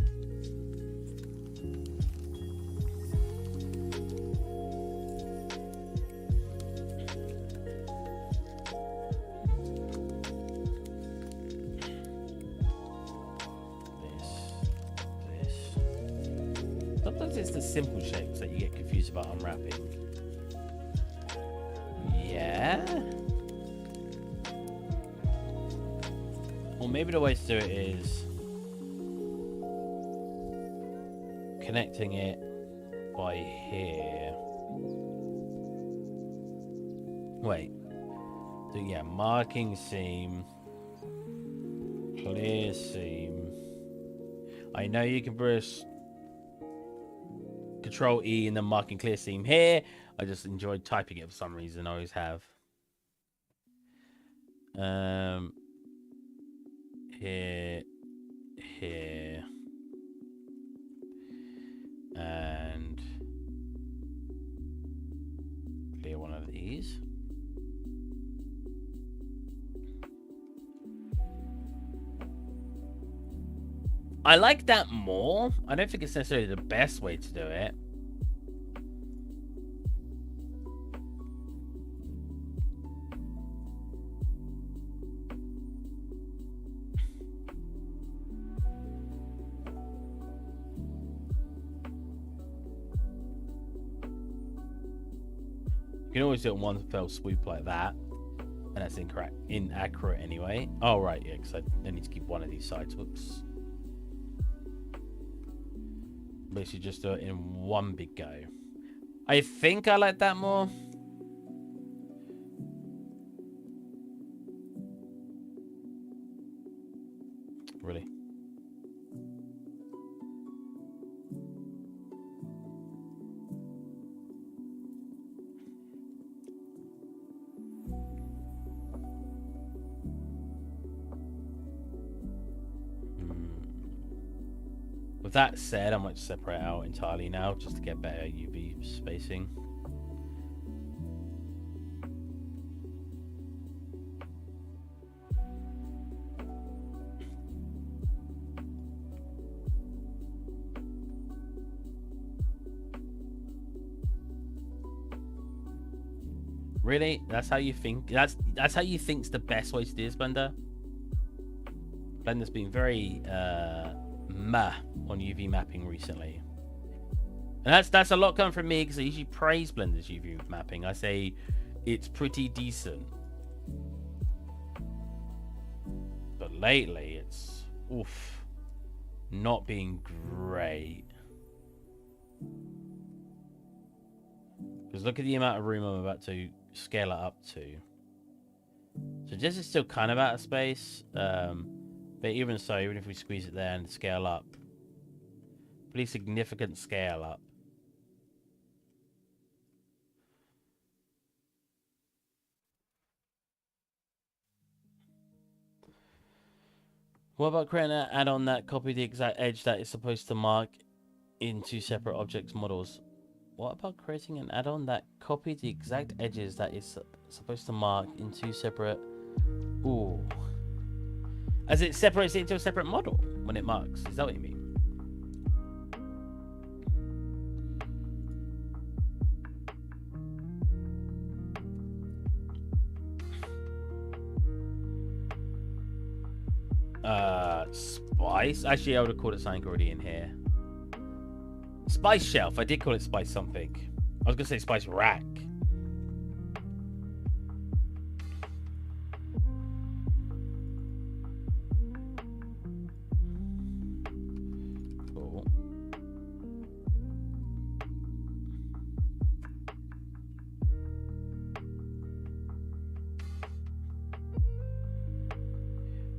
Sometimes it's the simple shapes that you get confused about unwrapping. Yeah? Or maybe the way to do it is connecting it by here. Wait. So yeah, marking seam, clear seam. I know you can press Control E and then marking clear seam here. I just enjoyed typing it for some reason. I always have. Here, here, and clear one of these. I like that more. I don't think it's necessarily the best way to do it. You can always do it in one fell swoop like that. And that's inaccurate anyway. Oh, right, yeah, because I need to keep one of these sides. Whoops. Basically just do it in one big go. I think I like that more. Really? With that said, I might separate out entirely now just to get better UV spacing. Really? That's how you think? That's how you think's the best way to do this, Blender? Blender's been very meh on UV mapping recently. And that's a lot coming from me because I usually praise Blender's UV mapping. I say it's pretty decent. But lately it's not being great. Because look at the amount of room I'm about to scale it up to. So this is still kind of out of space. But even so, even if we squeeze it there and scale up, pretty significant scale up. What about creating an add-on that copy the exact edge that is supposed to mark in two separate objects models? What about creating an add-on that copies the exact edges that is supposed to mark in two separate... Ooh. As it separates it into a separate model when it marks. Is that what you mean? Spice? Actually, I would have called it something already in here. Spice shelf. I did call it spice something. I was going to say spice rack. Cool.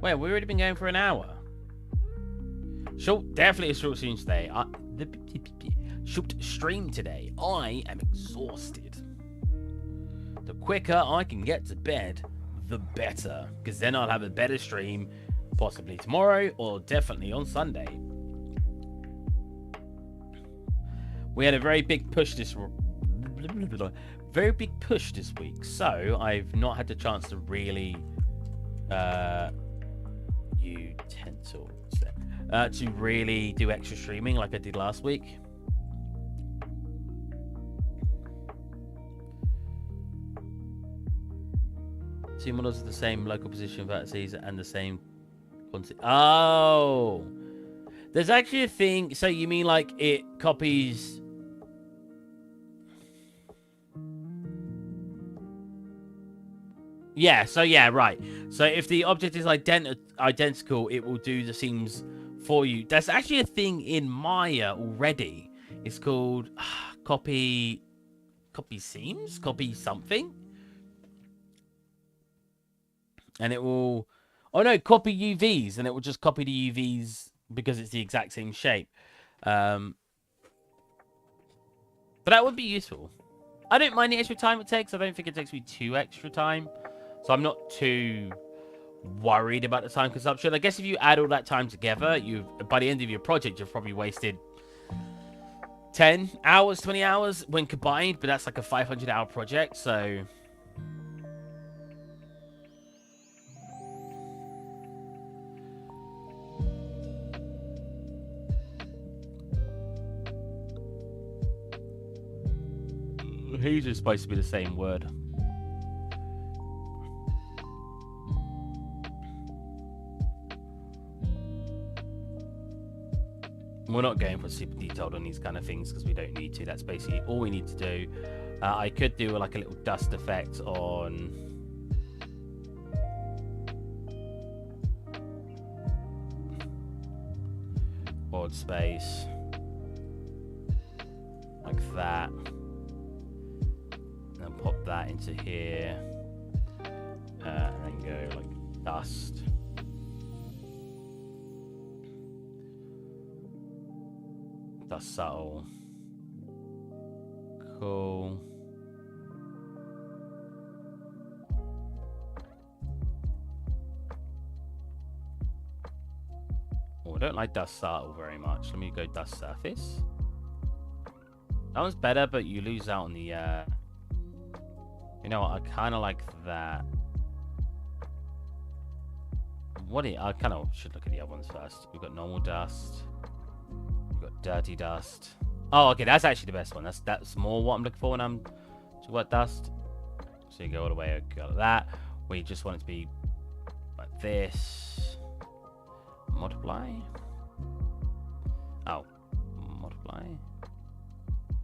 Wait, we've already been going for an hour. Short, definitely a short stream today. Short stream today. I am exhausted. The quicker I can get to bed, the better. Because then I'll have a better stream, possibly tomorrow or definitely on Sunday. We had a very big push this week, so I've not had the chance to really utensils to really do extra streaming like I did last week. Two models of the same local position vertices and the same quantity. Oh, there's actually a thing. So you mean like it copies? Yeah. So yeah, right. So if the object is identical, it will do the seams for you. That's actually a thing in Maya already. It's called copy seams, copy something. And it will, oh no, copy UVs, and it will just copy the UVs because it's the exact same shape. But that would be useful. I don't mind the extra time it takes. I don't think it takes me too extra time. So I'm not too worried about the time consumption. I guess if you add all that time together, by the end of your project, you've probably wasted 10 hours, 20 hours when combined. But that's like a 500-hour project, so... He's just supposed to be the same word. We're not going for super detailed on these kind of things because we don't need to. That's basically all we need to do. I could do like a little dust effect on board space, like that, and then pop that into here, and then go like dust. Dust subtle. Cool. Oh, I don't like dust subtle very much. Let me go dust surface. That one's better, but you lose out on the you know what, I kind of like that. I kind of should look at the other ones first. We've got normal dust. We've got dirty dust. Oh, okay, that's actually the best one. That's more what I'm looking for when I'm talking about dust. So you go all the way, go like that. We just want it to be like this. Multiply. Oh, multiply.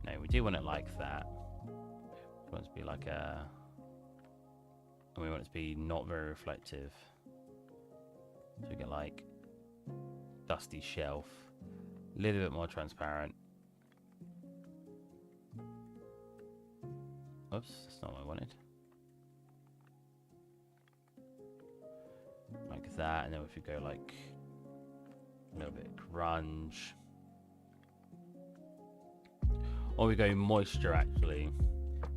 No, we do want it like that. We want it to be like a... And we want it to be not very reflective. So we get like dusty shelf. A little bit more transparent. Oops, that's not what I wanted. Like that, and then if we go like a little bit of grunge. Or we go moisture actually.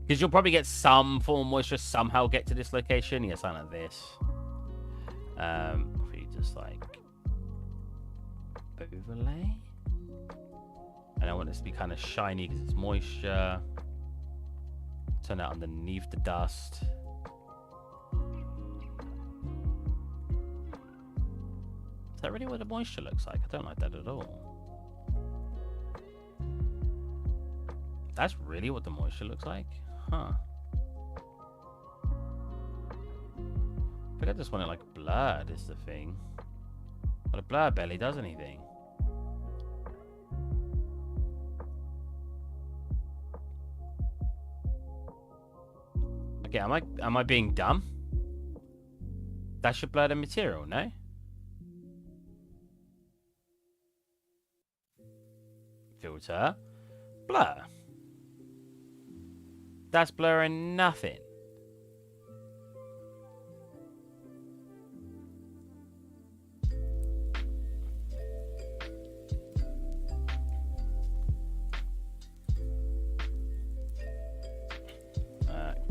Because you'll probably get some form of moisture somehow get to this location. Yeah, something like this. If we just like overlay. And I want this to be kind of shiny because it's moisture. Turn that underneath the dust. Is that really what the moisture looks like? I don't like that at all. That's really what the moisture looks like? Huh. I think I just want it like blurred is the thing. But a blur barely does anything. Okay, am I being dumb? That should blur the material, no? Filter. Blur. That's blurring nothing.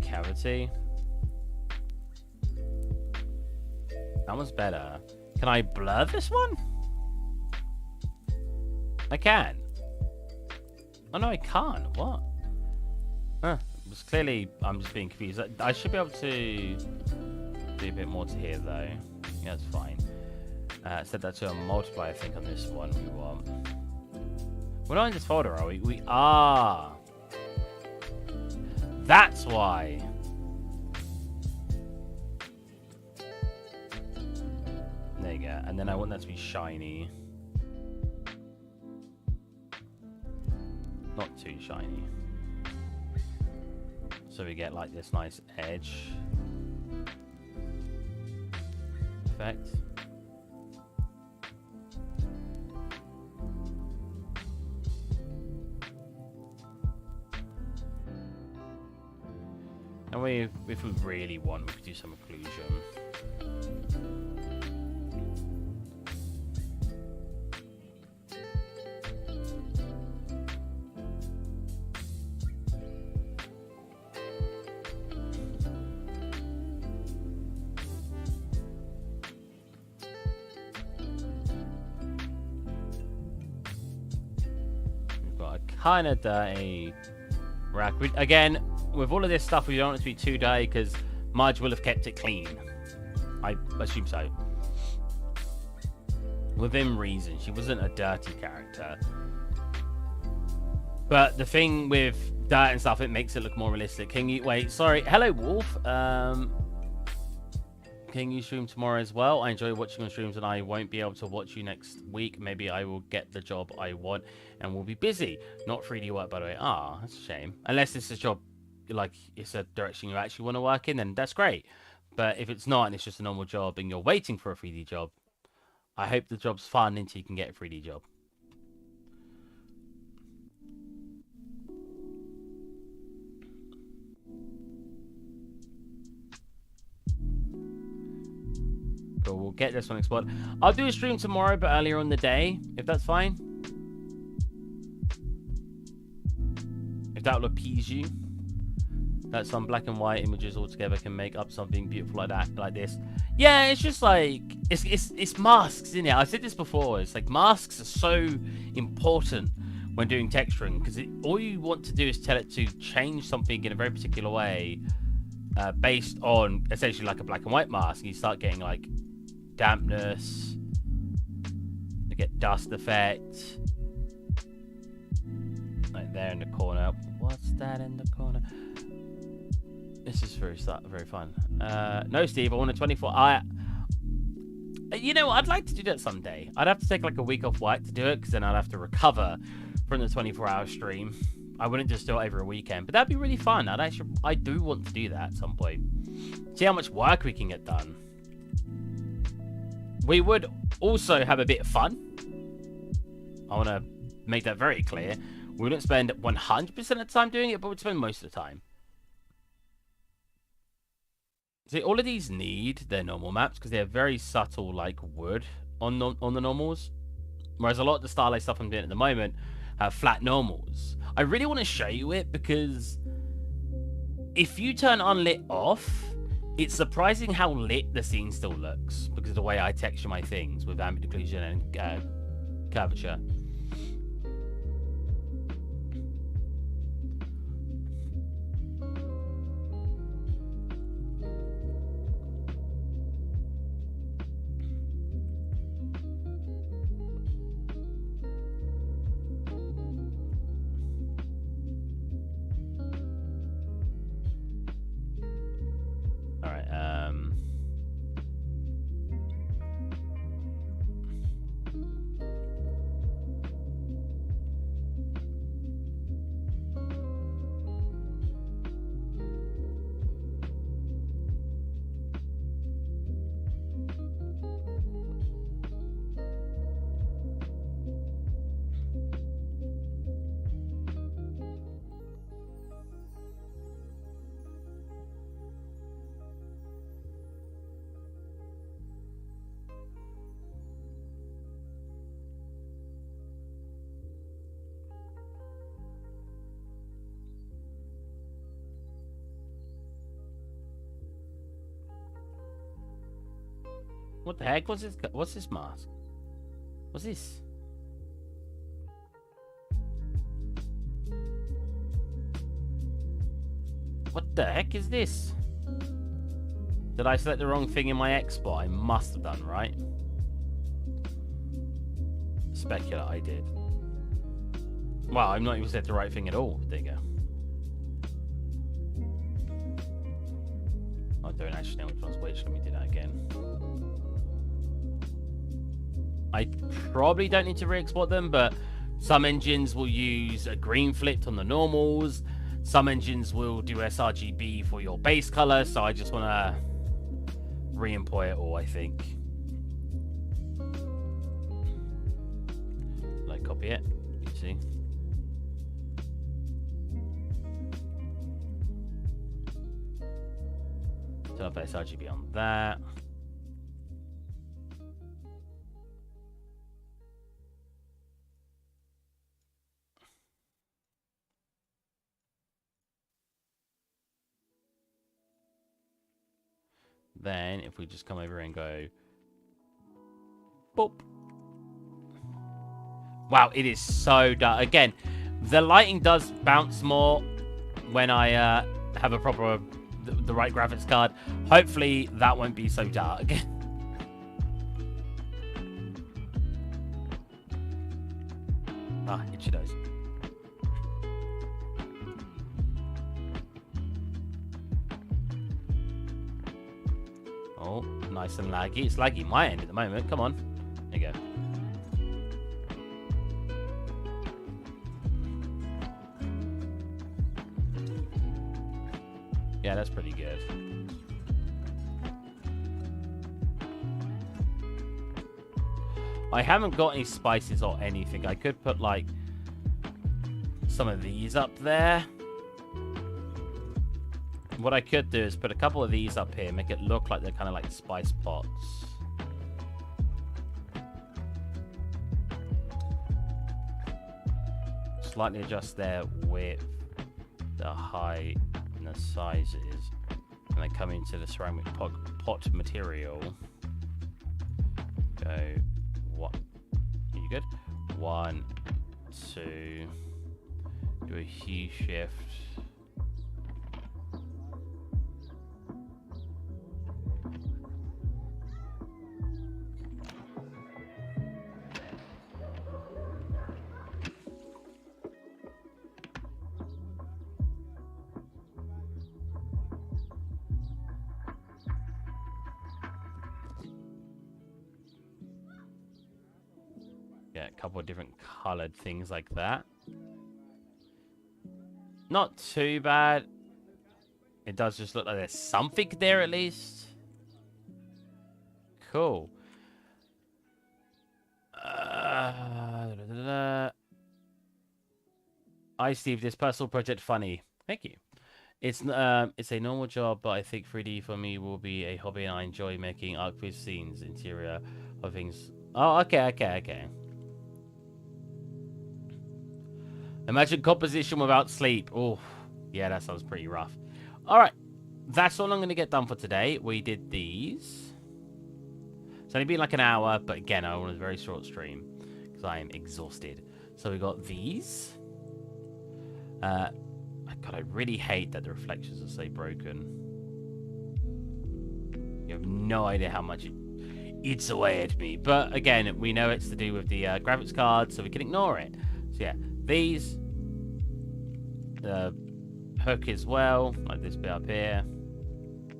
Cavity. That one's better. Can I blur this one? I can. Oh no, I can't. What? Huh. It's clearly, I'm just being confused. I should be able to do a bit more to here though. Yeah, that's fine. Set that to a multiply, I think, on this one we want. We're not in this folder, are we? We are. That's why. There you go. And then I want that to be shiny. Not too shiny. So we get like this nice edge effect. And if we really want, we could do some occlusion. We've got a kind of dirty rack. Again, with all of this stuff, we don't want it to be too dirty because Marge will have kept it clean. I assume so. Within reason. She wasn't a dirty character. But the thing with dirt and stuff, it makes it look more realistic. Can you... Wait, sorry. Hello, Wolf. Can you stream tomorrow as well? I enjoy watching your streams and I won't be able to watch you next week. Maybe I will get the job I want and will be busy. Not 3D work, by the way. Ah, that's a shame. Unless it's a job like it's a direction you actually want to work in, then that's great. But if it's not and it's just a normal job and you're waiting for a 3D job, I hope the job's fun until you can get a 3D job. Cool, we'll get this one explored. I'll do a stream tomorrow, but earlier on the day, if that's fine. If that will appease you. That some black and white images all together can make up something beautiful like that, like this. Yeah, it's just like it's masks, isn't it? I said this before. It's like masks are so important when doing texturing because all you want to do is tell it to change something in a very particular way, based on essentially like a black and white mask. You start getting like dampness, you get dust effect, like there in the corner. What's that in the corner? This is very fun. No, Steve, I want a 24. You know, I'd like to do that someday. I'd have to take like a week off work to do it, because then I'd have to recover from the 24-hour stream. I wouldn't just do it over a weekend, but that'd be really fun. I do want to do that at some point. See how much work we can get done. We would also have a bit of fun. I want to make that very clear. We wouldn't spend 100% of the time doing it, but we'd spend most of the time. See, all of these need their normal maps because they're very subtle, like wood on the normals. Whereas a lot of the stylized stuff I'm doing at the moment have flat normals. I really want to show you it because if you turn unlit off, it's surprising how lit the scene still looks because of the way I texture my things with ambient occlusion and curvature. What the heck? What's this mask? What's this? What the heck is this? Did I select the wrong thing in my export? I must have done, right? Specular, I did. Wow, I'm not even set the right thing at all. There you go. I don't actually know which one's which. Let me do that again. I probably don't need to re-export them, but some engines will use a green flipped on the normals. Some engines will do sRGB for your base color, so I just want to re-import it all, I think. Like, copy it. You see? Turn up sRGB on that. Then, if we just come over and go... Boop. Wow, it is so dark. Again, the lighting does bounce more when I have a proper... the right graphics card. Hopefully, that won't be so dark. Ah, itchy nose. Oh, nice and laggy. It's laggy my end at the moment. Come on. There you go. Yeah, that's pretty good. I haven't got any spices or anything. I could put, like, some of these up there. What I could do is put a couple of these up here, make it look like they're kind of like spice pots. Slightly adjust their width, the height, and the sizes. And then come into the ceramic pot material. Go, what? Are you good? 1, 2. Do a hue shift. Yeah, a couple of different colored things like that. Not too bad. It does just look like there's something there at least. Cool. Hi Steve, this personal project funny. Thank you. It's a normal job, but I think 3D for me will be a hobby, and I enjoy making art quiz scenes, interior of things. Oh, okay. Imagine composition without sleep. Oh, yeah, that sounds pretty rough. All right, that's all I'm going to get done for today. We did these. It's only been like an hour, but again, I want a very short stream because I am exhausted. So we got these. God, I really hate that the reflections are so broken. You have no idea how much it eats away at me. But again, we know it's to do with the graphics card, so we can ignore it. So yeah. These, the hook as well, like this bit up here.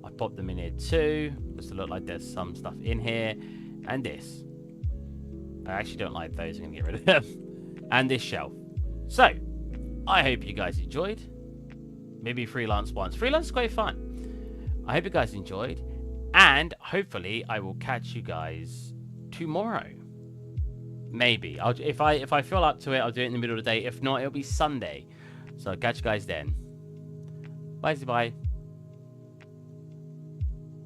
I popped them in here too, just to look like there's some stuff in here. And this. I actually don't like those, I'm going to get rid of them. And this shelf. So, I hope you guys enjoyed. Maybe freelance once. Freelance is quite fun. I hope you guys enjoyed. And hopefully I will catch you guys tomorrow. Maybe. If I feel up to it, I'll do it in the middle of the day. If not, it'll be Sunday. So I'll catch you guys then. Bye.